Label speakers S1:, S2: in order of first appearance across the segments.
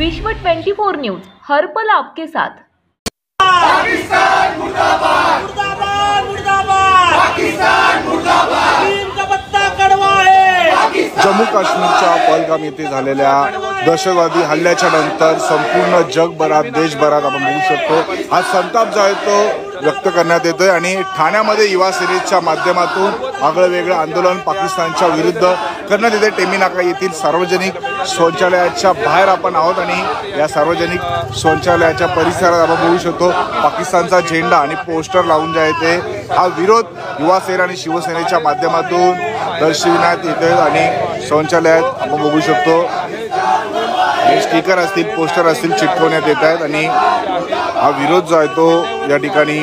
S1: विश्व 24 न्यूज हर पल आपके साथ।
S2: पाकिस्तान मुर्दाबाद मुर्दाबाद मुर्दाबाद पाकिस्तान मुर्दाबाद चीन का पत्ता कड़वा है।
S3: जम्मू काश्मीरच्या पहलगाम येथे झालेल्या दहशतवादी हल्ल्याच्या नंतर संपूर्ण जगभरात देशभरात आपण बघू शकतो हा संताप जो आहे तो व्यक्त करण्यात येतोय आणि ठाण्यामध्ये युवा सेनेच्या माध्यमातून आगळं-वेगळं आंदोलन पाकिस्तानच्या विरुद्ध करण्यात येते। टेमी नाका येथील सार्वजनिक शौचालयाच्या बाहेर आपण आहोत आणि या सार्वजनिक शौचालयाच्या परिसरात आपण बघू शकतो पाकिस्तानचा झेंडा आणि पोस्टर लावून जे आहे ते हा विरोध युवा सेना आणि शिवसेनेच्या माध्यमातून दर्शविण्यात येते आणि शौचालयात आपण बघू शकतो हे स्टिकर असतील पोस्टर असतील चिटकवण्यात येत आहेत आणि हा विरोध जो आहे तो या ठिकाणी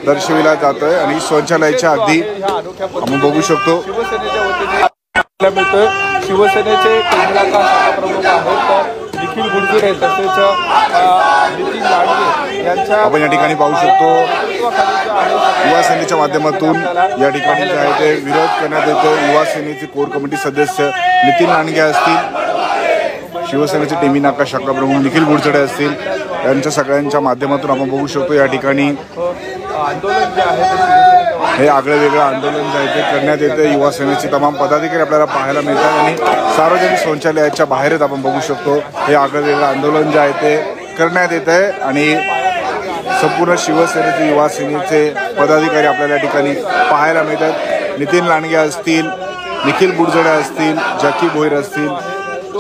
S3: दर्शविला जातोय आणि शौचालयाच्या अगदी आपण बघू शकतो
S4: शिवसेनेचे प्रमुख आहेत निखिल गुडगुडे तसेच नितीन लांडगे यांच्या
S3: आपण या ठिकाणी पाहू शकतो युवा सेनेच्या माध्यमातून या ठिकाणी जे आहे ते विरोध करण्यात येतो। युवा सेनेचे कोर कमिटी सदस्य नितीन लांडगे असतील, शिवसेनेचे टेमी नाका शाखा प्रमुख निखिल गुडचडे असतील, यांच्या सगळ्यांच्या माध्यमातून आपण बघू शकतो या ठिकाणी
S4: आंदोलन जे आहे
S3: हे आगळं वेगळं आंदोलन जे आहे ते करण्यात येते। युवा सेनेचे तमाम पदाधिकारी आपल्याला पाहायला मिळतात आणि सार्वजनिक शौचालयाच्या बाहेरच आपण बघू शकतो हे आगळं वेगळं आंदोलन जे आहे ते करण्यात येत आहे आणि संपूर्ण शिवसेनेचे युवा सेनेचे पदाधिकारी आपल्याला या ठिकाणी पाहायला मिळतात। नितीन लांडगे असतील, निखिल गुडचडे असतील, जॅकी भोईर असतील,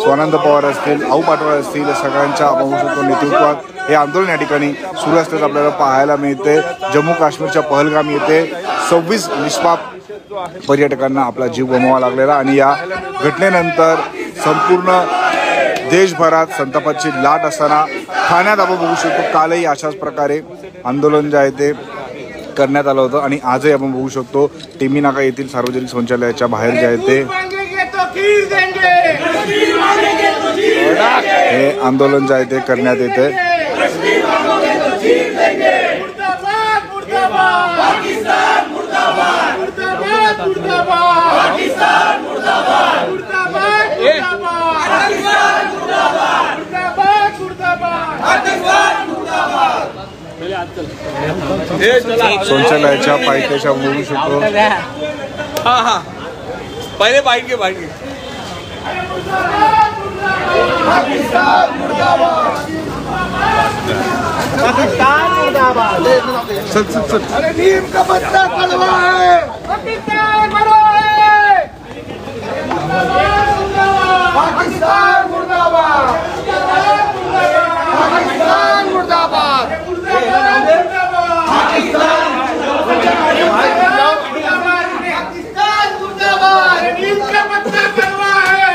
S3: स्वानंद पवार असतील, आऊ पाटोळे असतील, सगळ्यांच्या आपण बघू शकतो नेतृत्वात हे आंदोलन या ठिकाणी सुरू असल्याचं आपल्याला पाहायला मिळते। जम्मू काश्मीरच्या पहलगाम येथे 26 निष्पाप पर्यटकांना आपला जीव गमवावा लागलेला आणि या घटनेनंतर संपूर्ण देशभरात संतापाची लाट असताना ठाण्यात आपण बघू शकतो कालही अशाच प्रकारे आंदोलन जे आहे ते करण्यात आलं होतं आणि आजही आपण बघू शकतो टेमी नाका येथील सार्वजनिक शौचालयाच्या बाहेर जे आहे ते हे आंदोलन जे आहे ते करण्यात येते। शौचालयाच्या पायथ्याच्या बघू शकतो
S4: पहिले बाईट घे
S2: पाकिस्तान मुर्दाबाद पाकिस्तान मुर्दाबाद अरे नीम का पत्ता कड़वा है। पाकिस्तान मरो है। पाकिस्तान मुर्दाबाद पाकिस्तान मुर्दाबाद पाकिस्तान मुर्दाबाद नीम का पत्ता कड़वा है।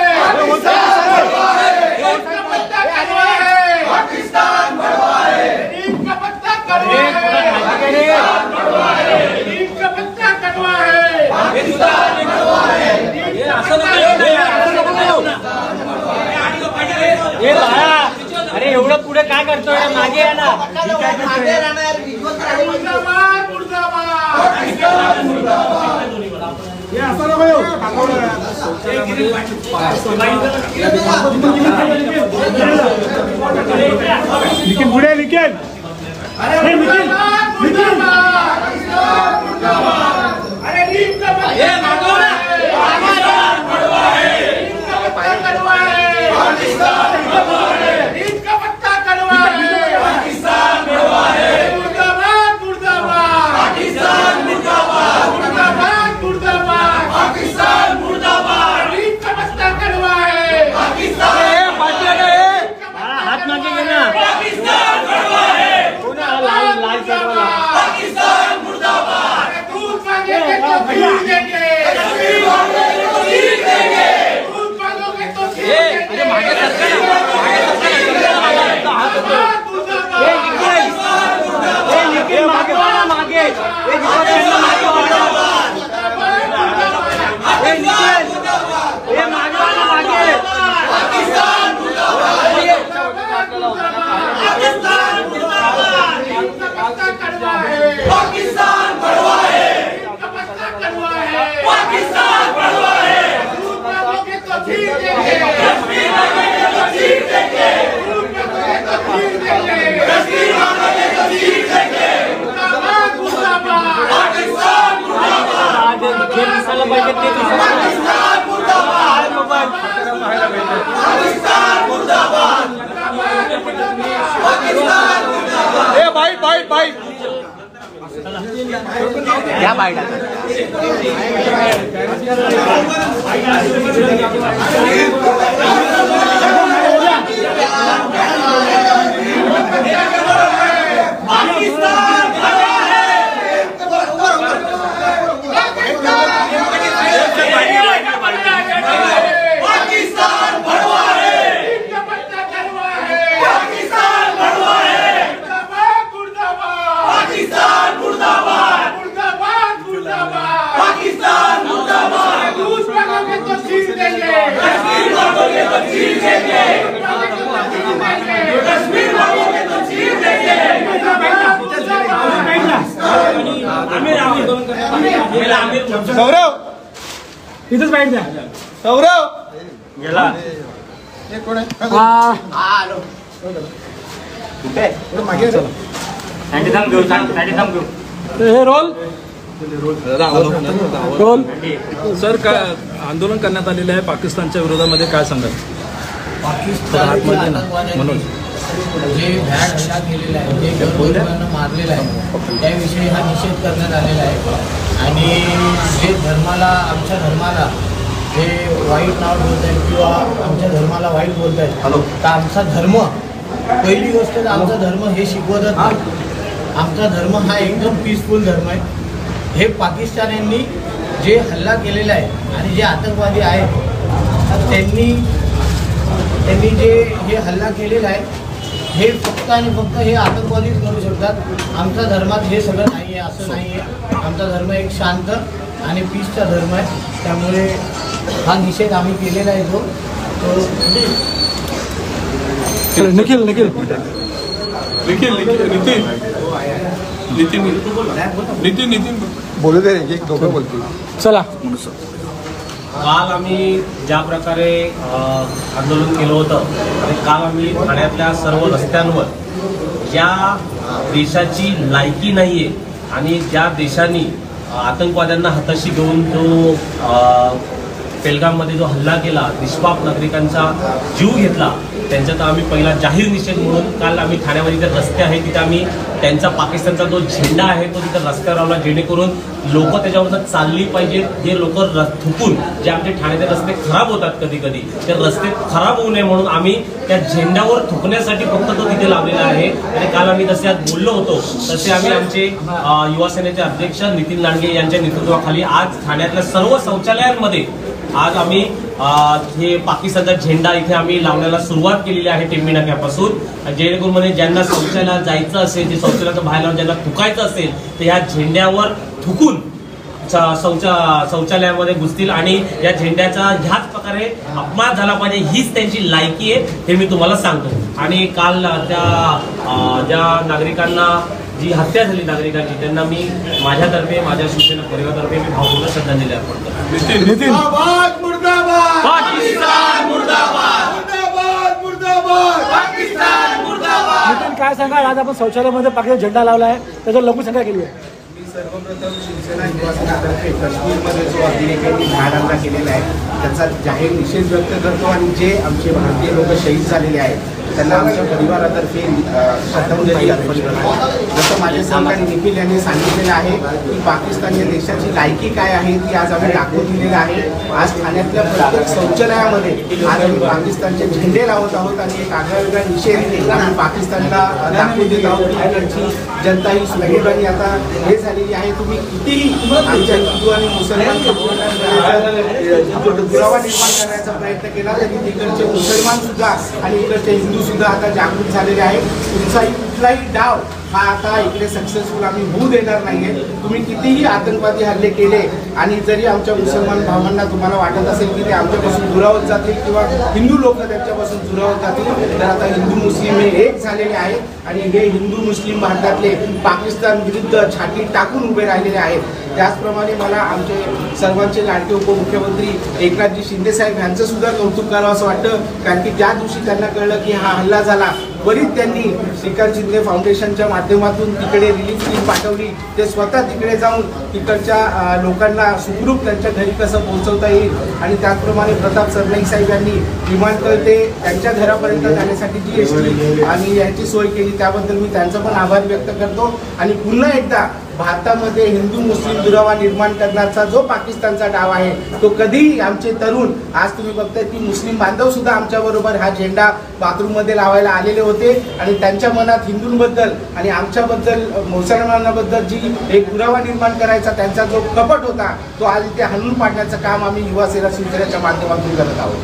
S5: अरे एवढं पुढे काय करतोय मागे आहे ना
S4: निखिल पुढे निखिल
S5: हात मागे घे ना। या बाईट
S2: सौरव
S5: इथंच बाईट द्या.
S2: सौरव
S5: गेला हे रोल रोल
S6: सर काय आंदोलन करण्यात आलेलं आहे पाकिस्तानच्या विरोधामध्ये काय सांगाल?
S7: मनोज जे भ्याड हल्ला केलेला आहे, जे गैरवर्गांना मारलेला आहे, त्याविषयी हा निषेध करण्यात आलेला आहे. आणि जे आमच्या धर्माला जे वाईट नाव बोलत आहेत किंवा आमच्या धर्माला वाईट बोलत आहेत, तर आमचा धर्म, पहिली गोष्ट तर आमचा धर्म हे शिकवतच नाही. आमचा धर्म हा एकदम पीसफुल धर्म आहे. हे पाकिस्तान्यांनी जे हल्ला केलेला आहे आणि जे आतंकवादी आहेत त्यांनी जे हे हल्ला केलेला आहे, हे फक्त आणि फक्त हे आतंकवादीच करू शकतात. आमच्या धर्मात हे सगळं नाही आहे, असं नाही आहे. आमचा धर्म एक शांत आणि पीसचा धर्म आहे. त्यामुळे हा निषेध आम्ही केलेला आहे.
S6: निखिल नितीन
S2: बोलू दे रे, दोघं बोलतील.
S6: चला.
S5: काल आम्ही ज्या प्रकारे आंदोलन केलं होतं आणि काल आम्ही ठाण्यातल्या सर्व रस्त्यांवर ज्या देशाची लायकी नाही आहे आणि ज्या देशांनी आतंकवाद्यांना हाताशी घेऊन तो पेलगाममध्ये जो हल्ला केला, निष्पाप नागरिकांचा जीव घेतला, त्यांच्यात आम्ही पहिला जाहीर निषेध म्हणून काल आम्ही ठाण्यामध्ये जे रस्ते आहेत तिथे आम्ही त्यांचा पाकिस्तानचा जो झेंडा आहे तो तिथे रस्त्यावर लावला, जेणेकरून लोक त्याच्यावर चालली पाहिजेत. जे लोक थुकून जे आमचे ठाण्याचे रस्ते खराब होतात कधी कधी, ते रस्ते खराब होऊ नये म्हणून आम्ही त्या झेंड्यावर थुकण्यासाठी फक्त तो तिथे लावलेला आहे. आणि काल आम्ही जसे आज बोललो होतो तसे आम्ही आमचे युवा सेनेचे अध्यक्ष नितीन लांडगे यांच्या नेतृत्वाखाली आज ठाण्यातल्या सर्व शौचालयांमध्ये आज आम्ही हे पाकिस्तानचा झेंडा इथे आम्ही लावण्याला सुरुवात केलेली आहे टेंबी नाक्यापासून, जेणेकरून म्हणजे ज्यांना शौचालयात जायचं असेल, जे शौचालयाच्या बाहेर ज्यांना थुकायचं असेल तर ह्या झेंड्यावर थुकून शौचालयामध्ये घुसतील आणि या झेंड्याचा ह्याच प्रकारे अपमान झाला पाहिजे, हीच त्यांची लायकी आहे हे मी तुम्हाला सांगतो. आणि काल ज्या नागरिकांना जी हत्या झाली नागरिकांची, त्यांना मी माझ्यातर्फे, माझ्या शिवसेना परिवारातर्फे मी भावपूर्ण श्रद्धांजली अर्पण करतो.
S2: मुर्दाबाद मुर्दाबाद पाकिस्तान, मुर्दाबाद मुर्दाबाद मुर्दाबाद पाकिस्तान, मुर्दाबाद.
S6: नितीन काय सांगाल? आज आपण शौचालयामध्ये पाकिस्तान झेंडा लावला आहे, त्याच्यावर लघुशंका केली आहे.
S8: सर्वप्रथम शिवसेना युवा सेनेतर्फे काश्मीरमध्ये जो अभिनेत्यांनी भ्याड हल्ला केलेला आहे त्याचा जाहीर निषेध व्यक्त करतो. आणि जे आमचे भारतीय लोक शहीद झालेले आहेत त्यांना आमच्या परिवारातर्फे श्रद्धांजली अर्पण करतो. जसं माझे सहकारी निखिल यांनी सांगितलेलं आहे की पाकिस्तान या देशाची लायकी काय आहे ती आज आम्ही दाखवून दिलेलं आहे. आज ठाण्यातल्या प्रत्येक शौचालयामध्ये आज आम्ही पाकिस्तानचे झेंडे लावत आहोत आणि एक आगळावेगळा निषेध आम्ही पाकिस्तानला दाखवून देत आहोत. इकडची जनता ही सुदैवाने आता हे झालेली आहे. तुम्ही कितीही आमच्या हिंदू आणि मुसलमान दुरावा निर्माण करण्याचा प्रयत्न केला तरी तिकडचे मुसलमान सुद्धा आणि इकडचे हिंदू सुद्धा आता जागृत झालेले आहे. तुमचाही कुठलाही डाव हा आता इकडे सक्सेसफुल आम्ही होऊ देणार नाहीये. तुम्ही कितीही आतंकवादी हल्ले केले आणि जरी आमच्या मुसलमान भावांना तुम्हाला वाटत असेल की ते आमच्यापासून दुरावत जातील किंवा हिंदू लोक त्यांच्यापासून दुरावत जातील, तर आता हिंदू मुस्लिम हे एक झालेले आहेत आणि हे हिंदू मुस्लिम भारतातले पाकिस्तान विरुद्ध छाती टाकून उभे राहिलेले आहेत. त्याचप्रमाणे मला आमचे सर्वांचे लाडके उपमुख्यमंत्री एकनाथजी शिंदे साहेब यांचं सुद्धा कौतुक करावं असं वाटतं, कारण की ज्या दिवशी त्यांना कळलं की हा हल्ला झाला त्वरित त्यांनी श्रीकांत शिंदे फाउंडेशनच्या माध्यमातून तिकडे रिलीफ टीम पाठवली. ते स्वतः तिकडे जाऊन तिकडच्या लोकांना सुखरूप त्यांच्या घरी कसं पोहोचवता येईल आणि त्याचप्रमाणे प्रताप सरनाईक साहेब यांनी विमानतळ ते त्यांच्या घरापर्यंत जाण्यासाठी GST आणि याची सोय केली. त्याबद्दल मी त्यांचा पण आभार व्यक्त करतो. आणि पुन्हा एकदा भारतामध्ये हिंदू मुस्लिम दुरावा निर्माण करण्याचा जो पाकिस्तानचा डाव आहे तो कधीही आमचे तरुण, आज तुम्ही बघताय की मुस्लिम बांधव सुद्धा आमच्याबरोबर हा झेंडा बाथरूममध्ये लावायला आलेले होते आणि त्यांच्या मनात हिंदूंबद्दल आणि आमच्याबद्दल मुसलमानाबद्दल जी एक दुरावा निर्माण करायचा त्यांचा जो कपट होता तो आज इथे हाणून पाडण्याचं काम आम्ही युवा सेना शिवसेनेच्या माध्यमातून करत आहोत.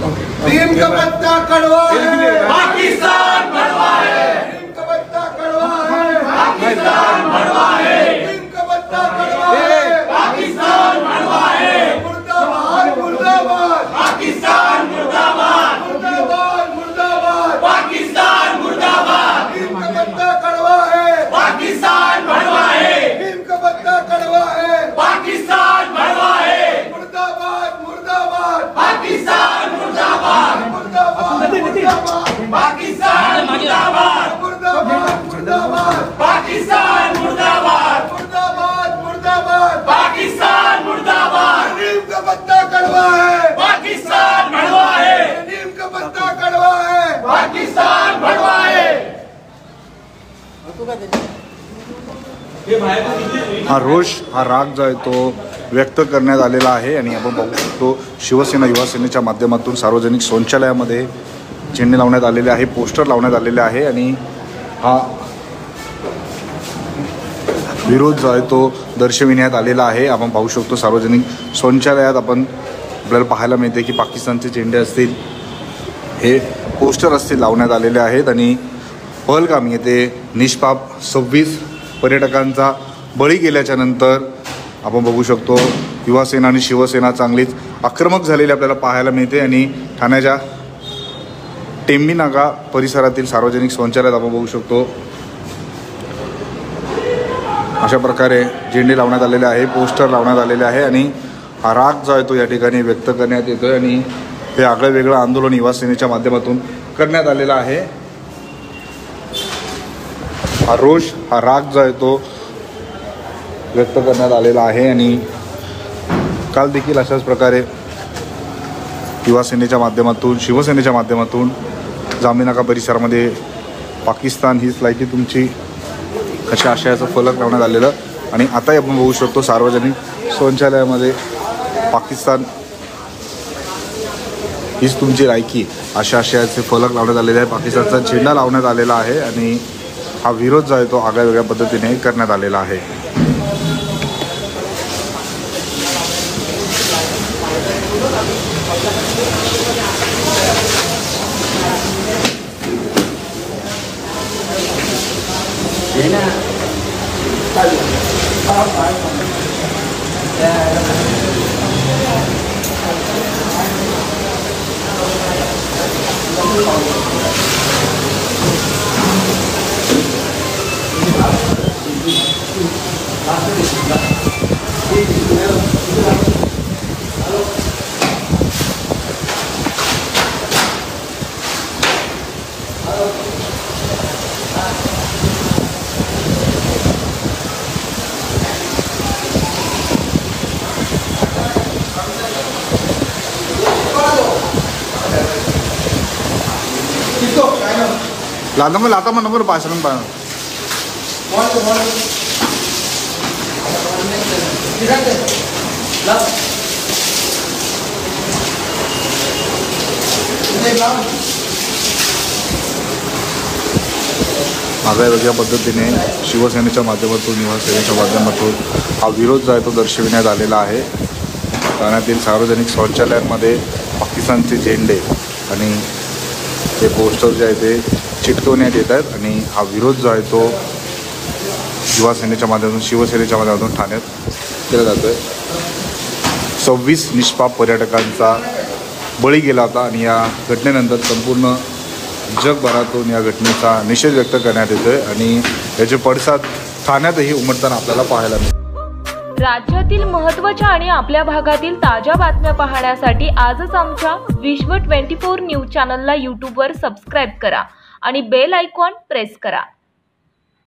S2: नीम का पत्ता कड़वा है,
S4: पाकिस्तान कड़वा है,
S2: नीम का पत्ता कड़वा है,
S4: पाकिस्तान कड़वा है,
S2: नीम का पत्ता कड़वा है,
S4: पाकिस्तान कड़वा है,
S2: मुर्दाबाद मुर्दाबाद
S4: पाकिस्तान मुर्दाबाद,
S2: मुर्दाबाद मुर्दाबाद,
S4: पाकिस्तान मुर्दाबाद,
S2: नीम का पत्ता कड़वा है,
S4: पाकिस्तान कड़वा है,
S2: नीम का पत्ता कड़वा है,
S4: पाकिस्तान कड़वा है,
S2: मुर्दाबाद मुर्दाबाद,
S4: पाकिस्तान मुर्दाबाद,
S2: मुर्दाबाद मुर्दाबाद,
S4: पाकिस्तान मुर्दाबाद,
S2: मुर्दाबाद मुर्दाबाद,
S4: पाकिस्तान मुर्दाबाद,
S2: मुर्दाबाद मुर्दाबाद,
S4: पाकिस्तान मुर्दाबाद,
S2: नीम का पत्ता कड़वा है,
S4: पाकिस्तान कड़वा है,
S2: नीम का पत्ता कड़वा है,
S4: पाकिस्तान कड़वा है.
S3: हा रोष हा राग जो आहे तो व्यक्त करण्यात आलेला आहे. आणि आपण बघू शकतो शिवसेना युवा सेनेच्या माध्यमातून सार्वजनिक शौचालयामध्ये चिन्हे लावण्यात आलेले आहे, पोस्टर लावण्यात आलेले आहे आणि हा विरोध जो आहे तो दर्शविण्यात आलेला आहे. आपण पाहू शकतो सार्वजनिक शौचालयात आपल्याला पाहायला मिळते की पाकिस्तानचे झेंडे असतील, हे पोस्टर असतील लावण्यात आलेले आहेत. आणि पहलगाम येथे निष्पाप 26 पर्यटकांचा बळी गेल्याच्या नंतर आपण बघू शकतो युवा सेना आणि शिवसेना चांगलीच आक्रमक झालेली आपल्याला पाहायला मिळते. आणि ठाण्याच्या टेंबी नाका परिसरातील सार्वजनिक शौचालयात आपण बघू शकतो अशा प्रकारे झेंडे लावण्यात आलेले आहे, पोस्टर लावण्यात आलेले आहे. आणि हा राग जो आहे तो या ठिकाणी व्यक्त करण्यात येतो आहे. आणि हे आगळं वेगळं आंदोलन युवा सेनेच्या माध्यमातून करण्यात आलेलं आहे. हा रोष हा राग जो आहे तो व्यक्त करण्यात आलेला आहे. आणि काल देखील अशाच प्रकारे युवा सेनेच्या माध्यमातून शिवसेनेच्या माध्यमातून जांभी नाका परिसरामध्ये पाकिस्तान हीच लायकी तुमची अशा आशयाचं फलक लावण्यात आलेलं. आणि आताही आपण बघू शकतो सार्वजनिक शौचालयामध्ये पाकिस्तान हीच तुमची लायकी अशा आशयाचे फलक लावण्यात आलेले आहे, पाकिस्तानचा झेंडा लावण्यात आलेला आहे. आणि हा विरोध जो आहे तो आगळ्या वेगळ्या पद्धतीने करण्यात आलेला आहे. लाता मग नंबर पासरून पाहा आगळ्या वेगळ्या पद्धतीने शिवसेनेच्या माध्यमातून युवा सेनेच्या माध्यमातून हा विरोध जो आहे तो दर्शविण्यात आलेला आहे. ठाण्यातील सार्वजनिक शौचालयांमध्ये पाकिस्तानचे झेंडे आणि ते पोस्टर जे आहे ते चिटकवण्यात येत आहेत. आणि हा विरोध जो आहे तो युवा सेनेच्या माध्यमातून शिवसेनेच्या माध्यमातून ठाण्यात केला जातो आहे. 26 निष्पाप पर्यटकांचा बळी गेला होता आणि या घटनेनंतर संपूर्ण जगभरातून या घटनेचा निषेध व्यक्त करण्यात येतोय आणि याचे पडसाद ठाण्यातही उमटताना आपल्याला पाहायला मिळतात.
S1: राज्यातील महत्त्वाच्या आणि आपल्या भागातील ताज्या बातम्या पाहण्यासाठी आजच आमच्या विश्व 24 न्यूज चॅनलला यूट्यूबवर सबस्क्राईब करा आणि बेल आयकॉन प्रेस करा.